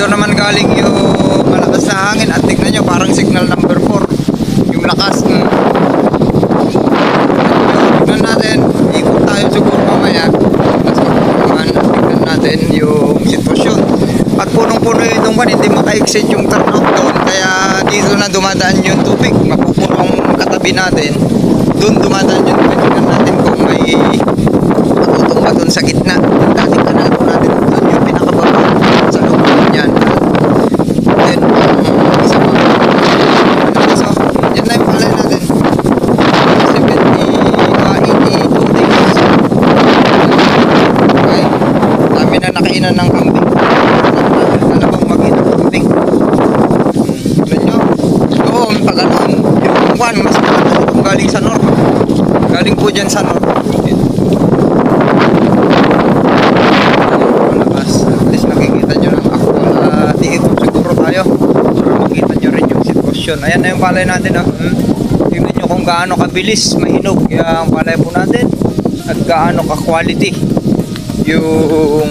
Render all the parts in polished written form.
Dito naman galing yung malakas na hangin at tignan nyo parang signal number 4 yung lakas. Tignan natin, ikot tayo siguro mamaya kasi naman tignan natin yung sitwasyon. At punong-puno itong kan, hindi maka-exit yung turnout doon, kaya dito na dumadaan yung tubig. Mapupunong katabi natin, doon dumadaan yung tubig. Tignan natin kung may matutong ba doon sa gitna. Dating kanal po natin doon yung pinakababa sa loob yan. Then isa pa, so yan na yung palay natin, 82 days. Okay, dami na nakainan ng kambing. Talabang mag-ina ng kambing. Tignan nyo, doon pag ano yung one mas malaki itong galing sa north, galing po dyan sa north. Ayan na yung palay natin, oh. Tingnan nyo kung gaano kabilis mahinog yung palay po natin at gaano ka quality yung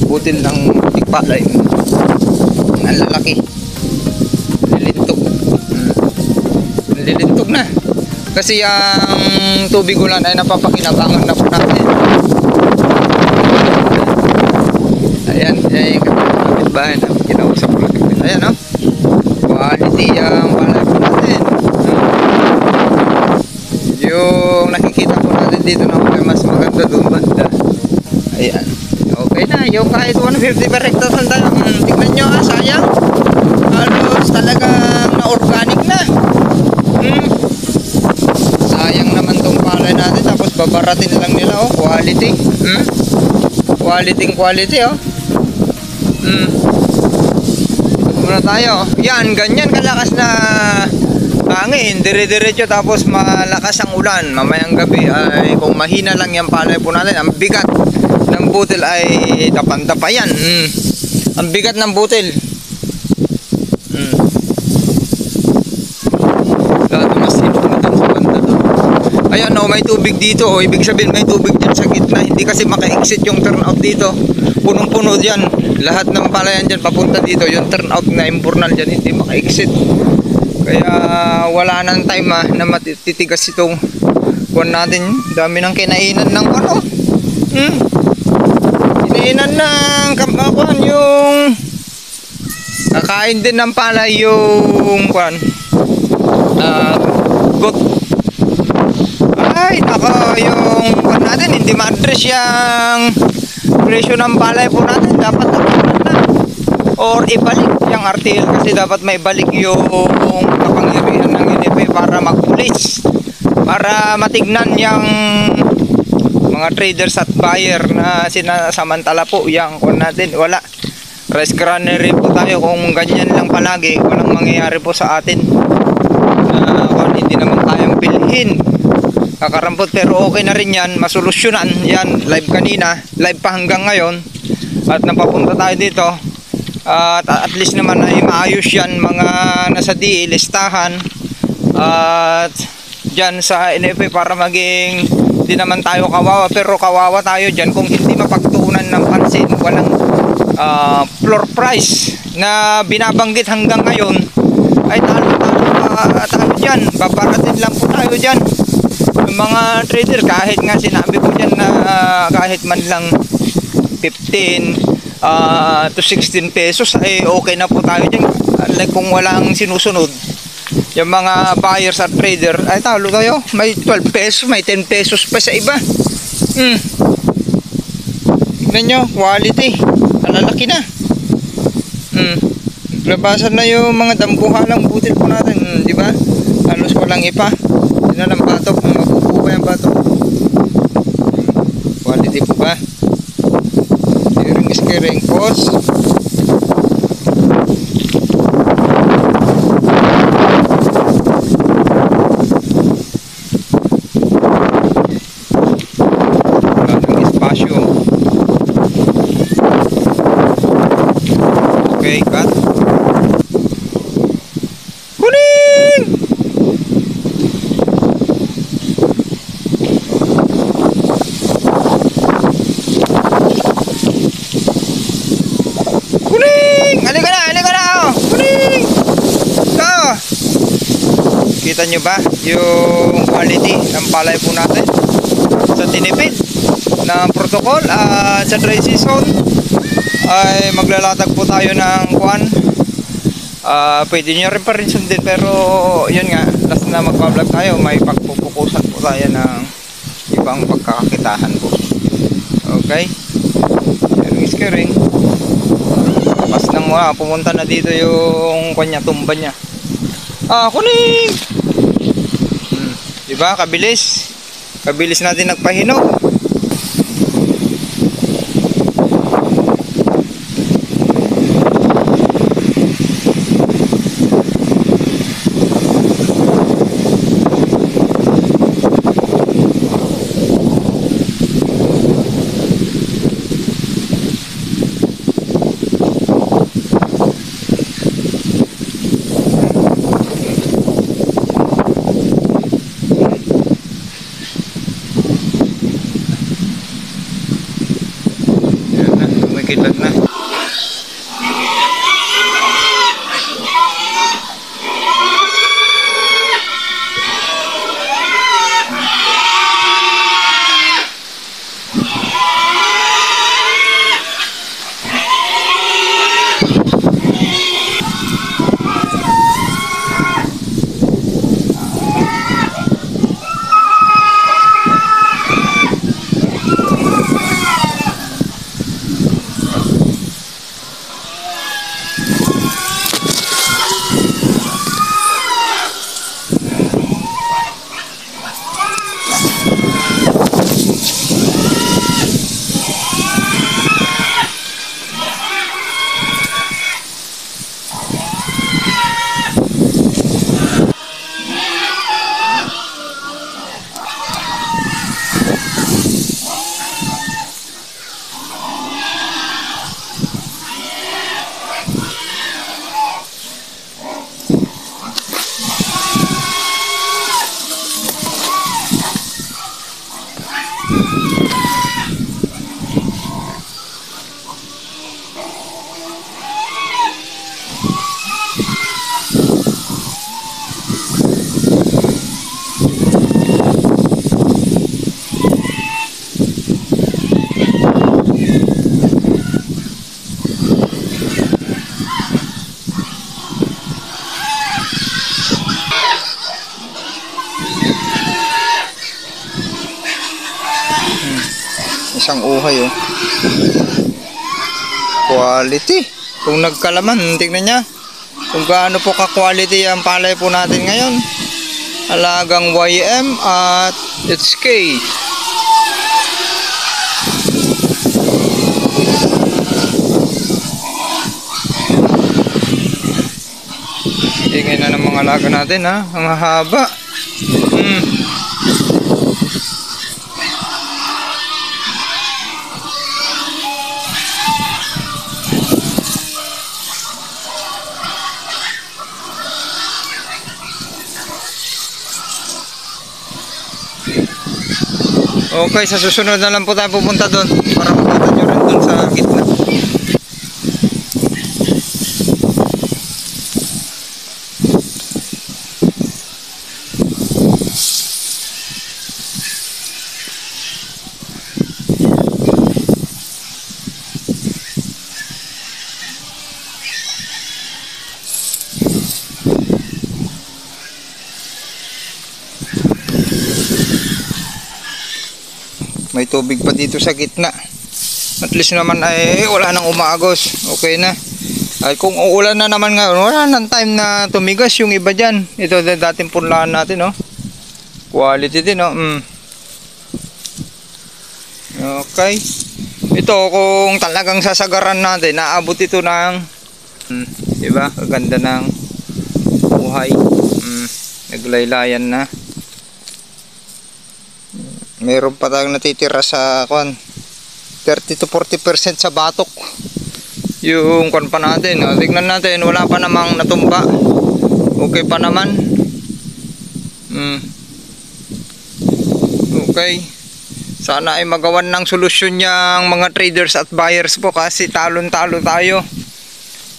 butil ng palay. Ang lalaki, nililintog. Nililintog na kasi yung tubig ulan ay napapakinabangan na po natin. Ayan, yung kapitbahay na kinausap ko lang. Ayan, oh, quality ang palay po natin. Yung nakikita po natin dito na mas maganda doon banda. Ayan, okay na yung kahit 150 per hectare tayo. Tignan nyo, sayang halos talagang na organic na. Sayang naman tong palay natin, tapos babaratin lang nila, oh, quality. Quality, oh. Muna tayo. Yan, ganyan kalakas na hangin, dire-diretso, tapos malakas ang ulan. Mamayang gabi ay kung mahina lang yung palay po natin, ang bigat ng butil ay tapantapa yan. Ang bigat ng butil. Lalo mas sinumutan sa banda doon. Ayan, oh, may tubig dito, oh. Ibig sabihin may tubig dyan sa gitna, hindi kasi maka-exit yung turnout dito. Punong-puno dyan, lahat ng palayan dyan papunta dito, yung turnout na impurnal dyan hindi maka-exit, kaya wala nang time na matitigas itong kuwan natin. Dami ng kinainan ng ano, kinainan ng kuwan, yung kakain din ng palay yung kuwan, got. Ay nako, yung kuwan natin hindi ma-address yung presyo ng palay po natin, dapat na or ibalik yung RTL, kasi dapat may balik yung kapangyarihan ng NFA para magpulis, para matignan yung mga traders at buyer na sinasamantala po yung kuwan natin. Wala, rice granary po tayo. Kung ganyan lang palagi, walang mangyayari po sa atin. Hindi naman kayang bilhin, kakarampot, pero okay na rin yan, masolusyonan yan. Live kanina, live pa hanggang ngayon, at napapunta tayo dito, at least naman ay maayos yan mga nasa DE, listahan at dyan sa NFA, para maging di naman tayo kawawa, pero kawawa tayo dyan kung hindi mapagtuunan ng pansin. Walang floor price na binabanggit hanggang ngayon, ay talo dyan, babaratin lang po tayo dyan. Yung mga trader, kahit nga sinabi ko dyan na kahit man lang 15 to 16 pesos ay okay na po tayo dyan. Like kung walang sinusunod yung mga buyers at trader, ay talo tayo. May 12 pesos, may 10 pesos pa sa iba. Tignan nyo, quality, malalaki na. Labasan na yung mga dambuhalang butil po natin, di ba? Halos walang ipa. Yun na lang batok, mabubuha yung batok. Quality po ba? Steering post. Maraming espasyo. Okay, cut. Kuning! Kita nyo ba yung quality ng palay po natin sa tinipid ng protocol at sa dry season ay maglalatag po tayo ng kuan. Pwede nyo rin pa rin sundin, pero yun nga, last na magpa-vlog tayo, may pagpupukusan po tayo ng ibang pagkakakitahan po. Okay, sharing is caring. Pas nang pumunta na dito yung kanya tumba niya. Kuning! Diba, kabilis natin nagpahinog. Kidlat na. Isang uhay oh. Quality. Kung nagkalaman, tingnan niya kung gaano po ka-quality ang palay po natin ngayon. Alagang YM at HK. Tingnan na ng mga alaga natin ha. Ang haba. Okay, sa susunod na lang po tayo pupunta doon para makita nyo rin doon sa gitna. May tubig pa dito sa gitna. At least naman ay wala nang umaagos. Okay na. Ay kung uulan na naman ngayon, wala nang time na tumigas yung iba dyan. Ito dating punlaan natin, oh. Quality din, oh. Okay. Ito kung talagang sasagaran natin, naabot ito ng diba? Kaganda ng buhay. Naglaylayan na. Meron pa tayong natitira sa 30 to 40% sa batok. Yung kwan pa natin, tignan natin, wala pa namang natumba. Okay pa naman. Okay. Sana ay magawan ng solusyon yung mga traders at buyers po, kasi talon-talo tayo.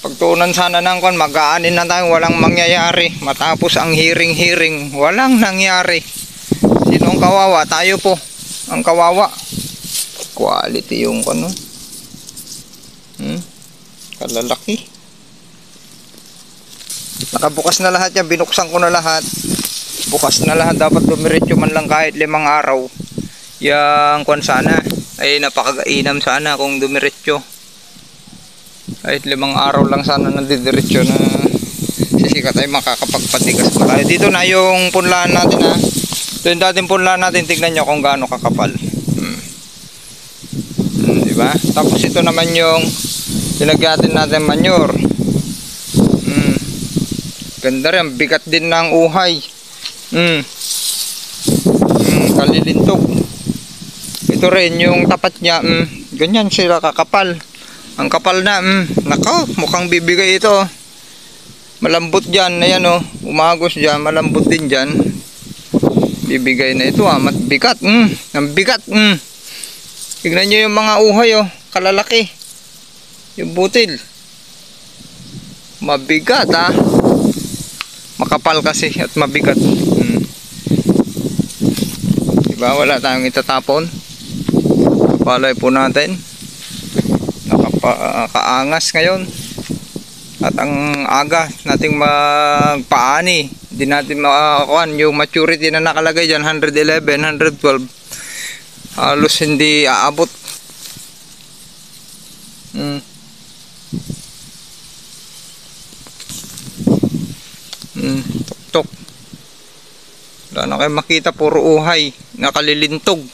Pagtuunan sana ng kon, mag-aanin na tayo, walang mangyayari. Matapos ang hearing, walang nangyari. Sino ang kawawa? Tayo po ang kawawa. Quality yung kon. Kalalaki. Nakabukas na lahat yan, binuksan ko na lahat. Bukas na lahat, dapat dumiretso man lang kahit 5 araw. Yang kon sana ay napakagainam sana kung dumiretso. Kahit 5 araw lang sana nandidiretso na sisikat ay makakapagpatigas pa tayo. Dito na yung punlaan natin ha. Ito yung dating punlaan natin, tignan nyo kung gaano kakapal. Diba? Tapos ito naman yung tinagyatin natin manure. Ganda rin, bigat din ng uhay. Kalilintog. Ito rin yung tapat niya, ganyan sila kakapal. Ang kapal na, nako, mukhang bibigay ito. Malambot dyan, ayan o, umagos dyan, malambot din dyan. Bibigay na ito matbigat, ang bigat. Tignan nyo yung mga uhay kalalaki. Yung butil. Mabigat makapal kasi at mabigat. Diba, wala tayong itatapon. Palay po natin. Kaangas ngayon at ang aga nating magpaani, hindi natin makakuan yung maturity na nakalagay dyan, 111, 112, halos hindi aabot. Tok-tok, wala na kayo makita, puro uhay, nakalilintog.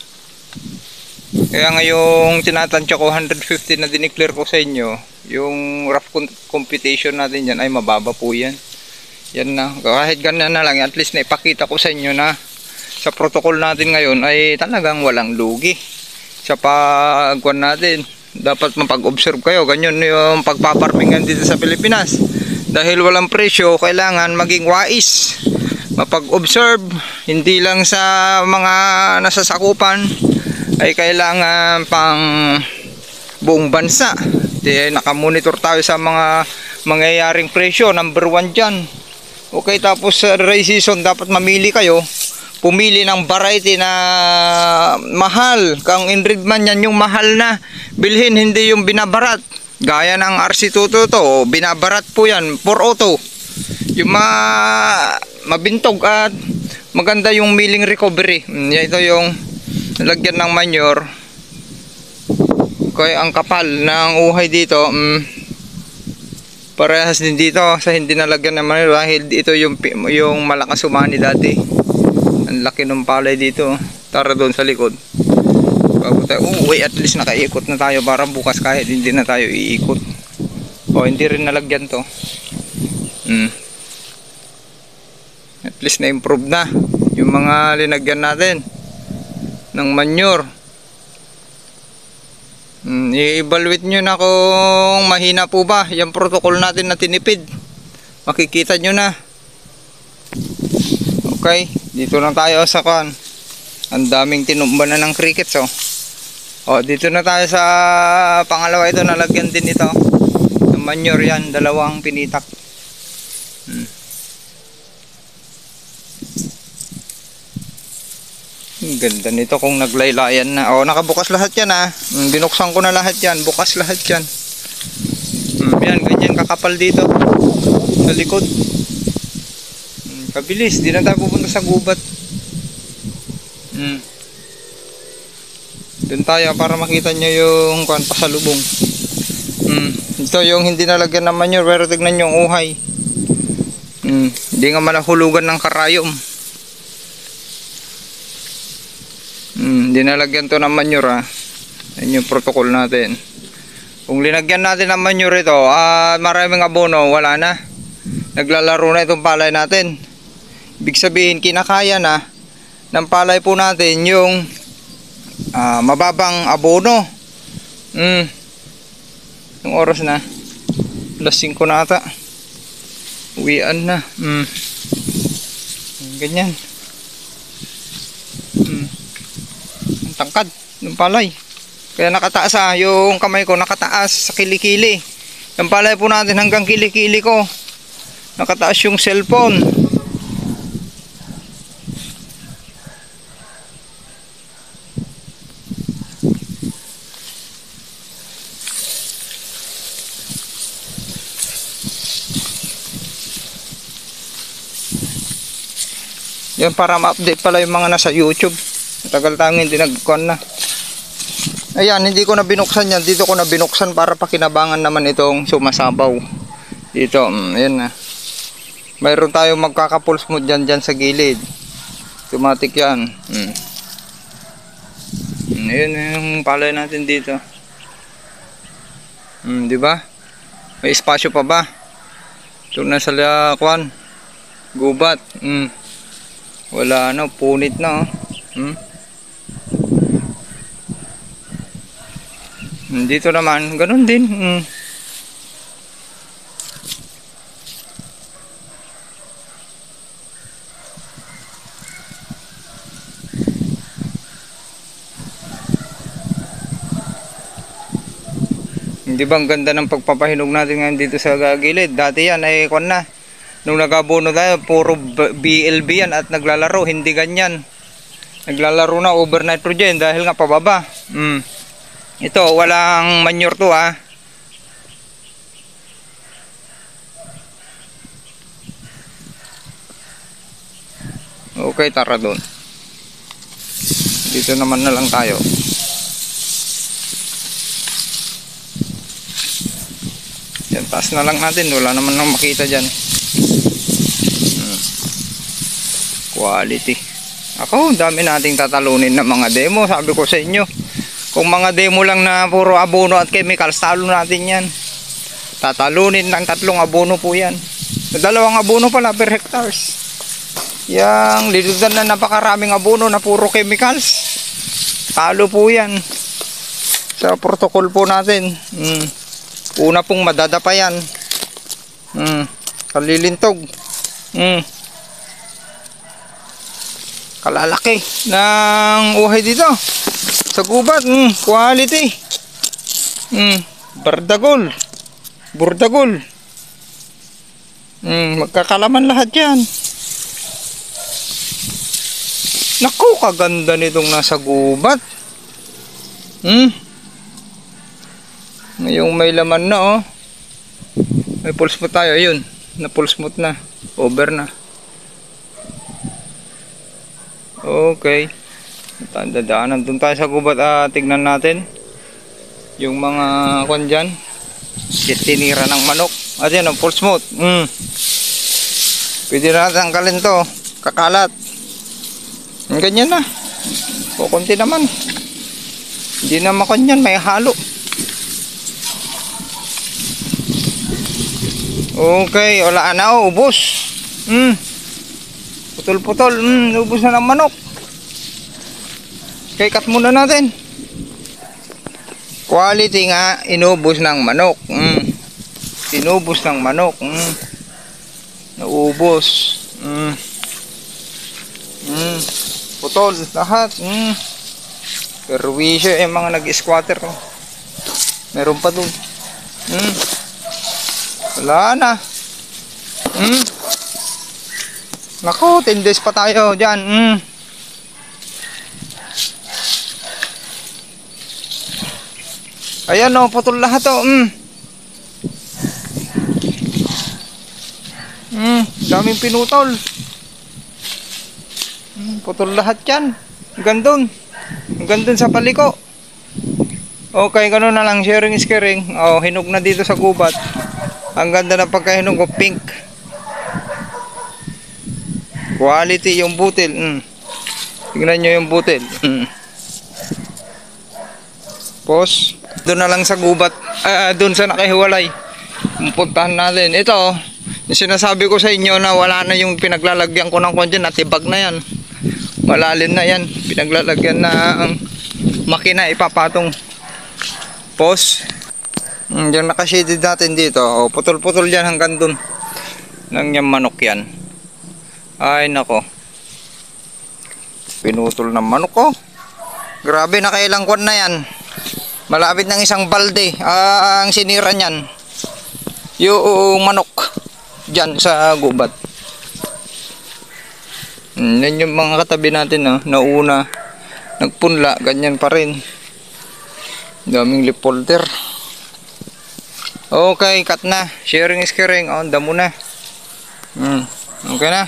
Kaya ngayong tinatansya ko 150 na dineclare ko sa inyo, yung rough computation natin dyan ay mababa po yan. Yan na, kahit ganyan na lang, at least na ipakita ko sa inyo na sa protocol natin ngayon ay talagang walang lugi. Sa pagkuhan natin, dapat mapag-observe kayo, ganyan yung pagpaparmingan dito sa Pilipinas. Dahil walang presyo, kailangan maging wais, mapag-observe, hindi lang sa mga nasasakupan, ay kailangan pang buong bansa. Nakamonitor tayo sa mga mangyayaring presyo. Number 1 dyan. Okay, tapos sa dry season dapat mamili kayo, pumili ng variety na mahal. Kang inred man yan, yung mahal na bilhin, hindi yung binabarat. Gaya ng RC22 to, binabarat po yan, 4 auto. Yung mabintog at maganda yung milling recovery. Ito yung lagyan ng manure. Kaya ang kapal ng uhay dito, parehas din dito sa hindi nalagyan ng manure, dahil ito yung malakas umani dati. Ang laki ng palay dito. Tara doon sa likod. Bago tayo uuwi, at least nakaikot na tayo para bukas kahit hindi na tayo iikot. Hindi rin nalagyan to. At least na improve na yung mga linagyan natin ng manure. I-evaluate nyo na kung mahina po ba yung protocol natin na tinipid. Makikita nyo na. Okay, dito na tayo sa kan. Ang daming tinumba na ng crickets dito na tayo sa pangalawa. Ito, nalagyan din ito ng manure yan, 2 pinitak. Ganda nito kung naglaylayan na. Nakabukas lahat yan binuksan ko na lahat yan. Bukas lahat yan. Yan, ganyan kakapal dito sa likod. Kabilis, di na tayo pupunta sa gubat. Doon tayo para makita nyo yung pasalubong. Ito yung hindi nalagyan ng manure, pero tignan yung uhay. Hindi nga malahulugan ng karayom. Hindi nalagyan to ng manure Yan yung protocol natin. Kung linagyan natin ng manure ito at maraming abono, wala na. Naglalaro na itong palay natin. Ibig sabihin, kinakaya na ng palay po natin yung mababang abono. Yung oras na, alas 5 na ata. Uwian na. Ganyan. Tangkad ng palay, kaya nakataas yung kamay ko nakataas sa kilikili. Yung palay po natin hanggang kilikili ko. Nakataas yung cellphone. Yan para ma-update pala yung mga nasa YouTube. Matagal tayong hindi nag-con na. Ayan, hindi ko na binuksan yan. Dito ko na binuksan para pakinabangan naman itong sumasabaw. Dito, ayan na. Mayroon tayong magkakapulse mo dyan sa gilid. Automatic yan. Ayan yung palay natin dito. Di ba? May espasyo pa ba? Ito na sa lakwan. Gubat. Wala na, punit na. Dito naman, ganun din. Hindi ba ang ganda ng pagpapahinog natin ngayon dito sa gilid? Dati yan ay kon na. Nung nagabono tayo, puro BLB yan at naglalaro, hindi ganyan. Naglalaro na over nitrogen dahil nga pababa. Ito, walang manure to ha. Okay, tara doon. Dito naman na lang tayo. Yan, taas na lang natin. Wala naman nang makita dyan. Quality. Ako, dami nating tatalunin na mga demo. Sabi ko sa inyo, kung mga demo lang na puro abono at chemicals, talo natin yan. Tatalunin ng 3 abono po yan. 2 abono pala per hectares. Yang liludan na napakaraming abono na puro chemicals. Talo po yan. Sa protocol po natin. Una pong madadapa yan. Kalilintog. Kalalaki ng uhay dito sa gubat. Quality. Bardagol. Burdagol. Magkakalaman lahat yan. Naku, kaganda nitong nasa gubat. Ngayong may laman na oh. May pulse smooth tayo. Ayun, na pulse smooth na. Over na. Okay. Dadaanan doon tayo sa gubat. Tignan natin yung mga kon dyan. Tinira ng manok. At yan ang pulse smooth. Pwede na tanggalin to. Kakalat. Ganyan na. Kukunti naman. Hindi na makanyan. May halo. Okay. Wala na. Ubos. Putol-putol. Ubos na ng manok. Okay. Cut muna natin. Quality nga. Inubos ng manok. Inubos ng manok. Naubos. Putol lahat. Perwisyo yung mga nag-squatter. Meron pa dun. Wala na. Naku, 10 days pa tayo dyan. Ayan o, putol lahat o. Daming pinutol. Putol lahat yan. Gandun. Gandun sa paliko. Okay, gano'n na lang. Sharing is caring. Hinog na dito sa gubat. Ang ganda ng pagkahinog ko. Pink. Quality yung butil. Tignan nyo yung butil. Pos. Doon na lang sa gubat. Doon sa nakahiwalay. Puntahan natin. Ito. Yung sinasabi ko sa inyo na wala na yung pinaglalagyan ko ng kondyan. Natibag na yan. Malalim na yan. Pinaglalagyan na ang makina ipapatong. Pos. Yung nakashaded natin dito. Putol-putol yan hanggang dun. Nang yung manok yan. Ay nako. Pinutol ng manok ko. Grabe, nakailang kwan na yan. Malapit ng isang balde ang sinira niyan. yung manok dyan sa gubat. Yan yung mga katabi natin, no? Nauna nagpunla, ganyan pa rin. Daming lip folder. Okay, cut na. Sharing is caring. On damo na. Okay na.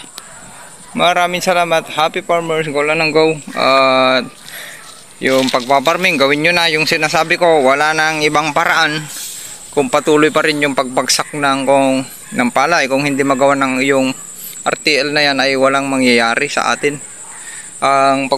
Maraming salamat. Happy farmers. Go lang ng go. At yung pagpaparming, gawin nyo na. Yung sinasabi ko, wala nang ibang paraan. Kung patuloy pa rin yung pagbagsak ng palay, kung hindi magawa ng yung RTL na yan, ay walang mangyayari sa atin. Ang